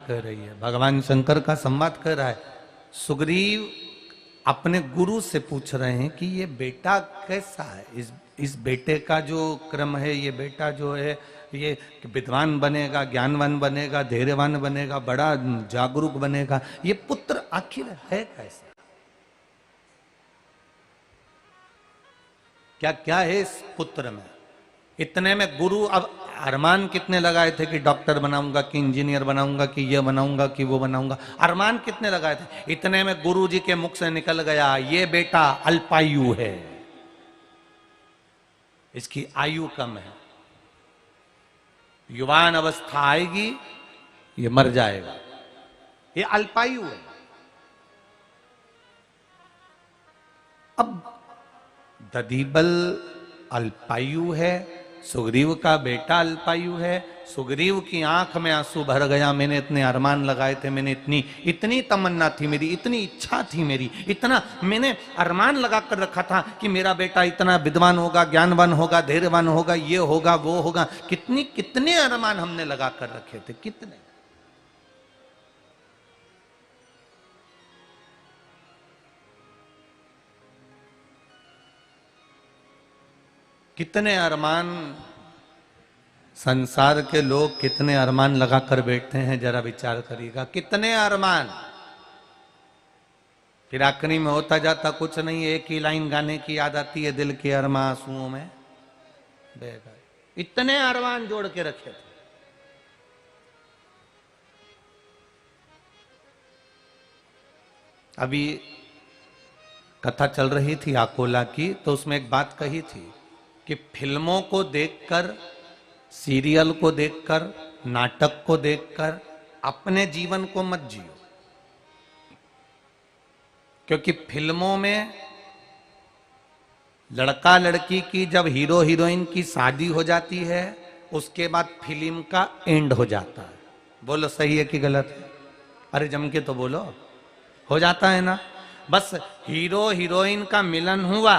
कर रही है, भगवान शंकर का संवाद कर रहा है। सुग्रीव अपने गुरु से पूछ रहे हैं कि ये बेटा कैसा है, इस बेटे का जो क्रम है, ये बेटा जो है ये विद्वान बनेगा, ज्ञानवान बनेगा, धैर्यवान बनेगा, बड़ा जागरूक बनेगा, ये पुत्र आखिर है कैसा, क्या क्या है इस पुत्र में। इतने में गुरु अब अरमान कितने लगाए थे कि डॉक्टर बनाऊंगा, कि इंजीनियर बनाऊंगा, कि ये बनाऊंगा, कि वो बनाऊंगा, अरमान कितने लगाए थे। इतने में गुरु जी के मुख से निकल गया, ये बेटा अल्पायु है, इसकी आयु कम है, युवान अवस्था आएगी ये मर जाएगा, ये अल्पायु है। अब दधीबल अल्पायु है, सुग्रीव का बेटा अल्पायु है। सुग्रीव की आंख में आंसू भर गया, मैंने इतने अरमान लगाए थे, मैंने इतनी तमन्ना थी मेरी, इतनी इच्छा थी मेरी, इतना मैंने अरमान लगा कर रखा था कि मेरा बेटा इतना विद्वान होगा, ज्ञानवान होगा, धैर्यवान होगा, ये होगा, वो होगा। कितने अरमान हमने लगा कर रखे थे, कितने। कितने अरमान संसार के लोग, कितने अरमान लगा कर बैठते हैं, जरा विचार करिएगा, कितने अरमान। फिर आखिरी में होता जाता कुछ नहीं, एक ही लाइन गाने की याद आती है, दिल के अरमा आंसुओं में बह गए। इतने अरमान जोड़ के रखे थे। अभी कथा चल रही थी आकोला की, तो उसमें एक बात कही थी कि फिल्मों को देखकर, सीरियल को देखकर, नाटक को देखकर अपने जीवन को मत जियो। क्योंकि फिल्मों में लड़का लड़की की जब हीरो हीरोइन की शादी हो जाती है, उसके बाद फिल्म का एंड हो जाता है। बोलो सही है कि गलत है? अरे जम के तो बोलो, हो जाता है ना। बस हीरो हीरोइन का मिलन हुआ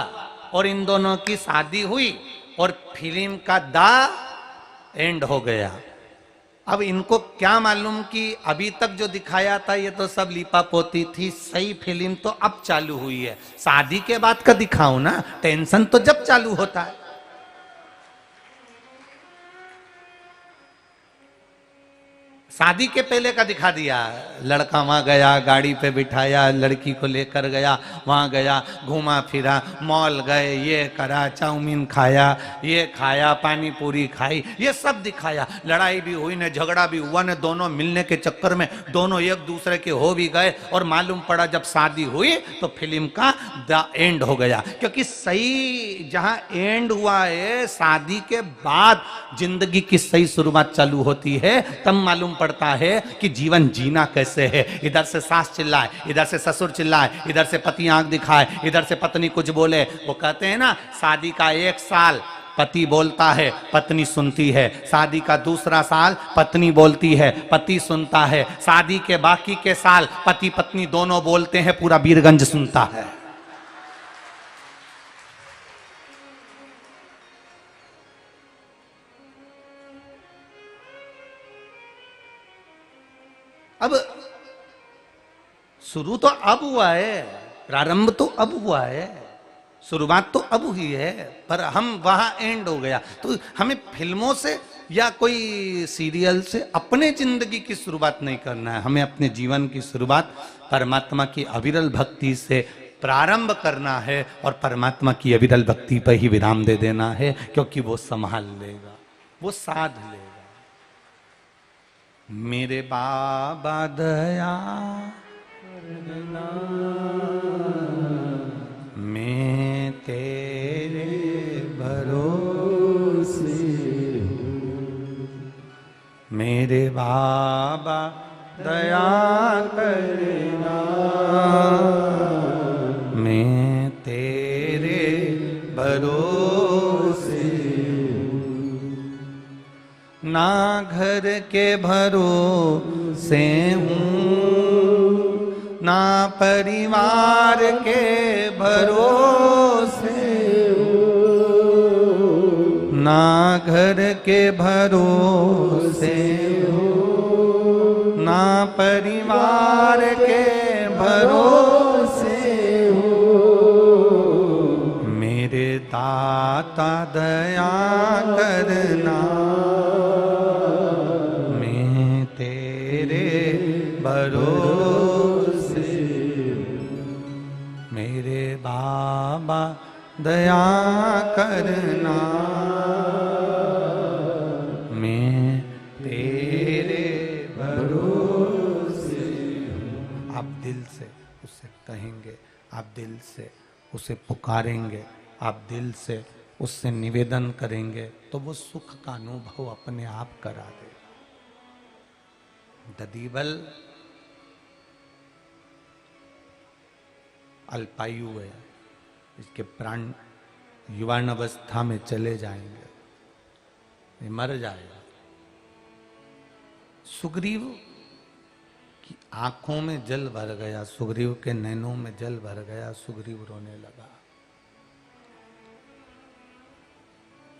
और इन दोनों की शादी हुई और फिल्म का दा एंड हो गया। अब इनको क्या मालूम कि अभी तक जो दिखाया था ये तो सब लीपा पोती थी, सही फिल्म तो अब चालू हुई है। शादी के बाद का दिखाओ ना, टेंशन तो जब चालू होता है। शादी के पहले का दिखा दिया, लड़का वहां गया, गाड़ी पे बिठाया, लड़की को लेकर गया, वहां गया, घूमा फिरा, मॉल गए, ये करा, चाउमीन खाया, ये खाया, पानी पूरी खाई, ये सब दिखाया। लड़ाई भी हुई ने, झगड़ा भी हुआ ने, दोनों मिलने के चक्कर में दोनों एक दूसरे के हो भी गए और मालूम पड़ा जब शादी हुई तो फिल्म का द एंड हो गया। क्योंकि सही जहां एंड हुआ है, शादी के बाद जिंदगी की सही शुरुआत चालू होती है, तब मालूम पड़ता है कि जीवन जीना कैसे है। इधर से सास चिल्लाए, इधर से ससुर चिल्लाए, इधर से पति आंख दिखाए, इधर से पत्नी कुछ बोले। वो कहते हैं ना, शादी का 1 साल पति बोलता है, पत्नी सुनती है। शादी का 2रा साल पत्नी बोलती है, पति सुनता है। शादी के बाकी के साल पति पत्नी दोनों बोलते हैं, पूरा वीरगंज सुनता है। अब शुरू तो अब हुआ है, प्रारंभ तो अब हुआ है, शुरुआत तो अब हुई है, पर हम वहां एंड हो गया। तो हमें फिल्मों से या कोई सीरियल से अपने जिंदगी की शुरुआत नहीं करना है। हमें अपने जीवन की शुरुआत परमात्मा की अविरल भक्ति से प्रारंभ करना है और परमात्मा की अविरल भक्ति पर ही विराम दे देना है, क्योंकि वो संभाल लेगा, वो साध लेगा। मेरे बाबा दया करना, मैं तेरे भरोसे हूँ। मेरे बाबा दया करना, मैं तेरे भरोसे ना घर के भरोसे हूँ, ना परिवार के भरोसे हूँ, ना घर के भरोसे हूँ, ना ना परिवार के भरोसे हो, मेरे दाता दया करना, मैं तेरे भरोसे, मेरे बाबा दया करना, मैं तेरे भरोसे। आप दिल से उसे कहेंगे, आप दिल से उसे पुकारेंगे, आप दिल से उससे निवेदन करेंगे तो वो सुख का अनुभव अपने आप करा देगा। ददीबल अल्पायु है, इसके प्राण युवान अवस्था में चले जाएंगे, ये मर जाएगा। सुग्रीव की आंखों में जल भर गया, सुग्रीव के नैनों में जल भर गया, सुग्रीव रोने लगा।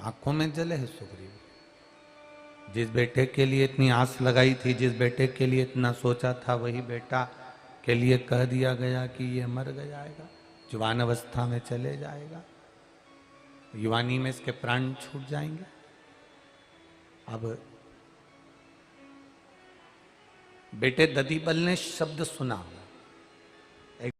आंखों में जल है सुग्रीव, जिस बेटे के लिए इतनी आस लगाई थी, जिस बेटे के लिए इतना सोचा था, वही बेटा के लिए कह दिया गया कि ये मर जाएगा, जवान अवस्था में चले जाएगा, युवानी में इसके प्राण छूट जाएंगे। अब बेटे ददीबल ने शब्द सुना,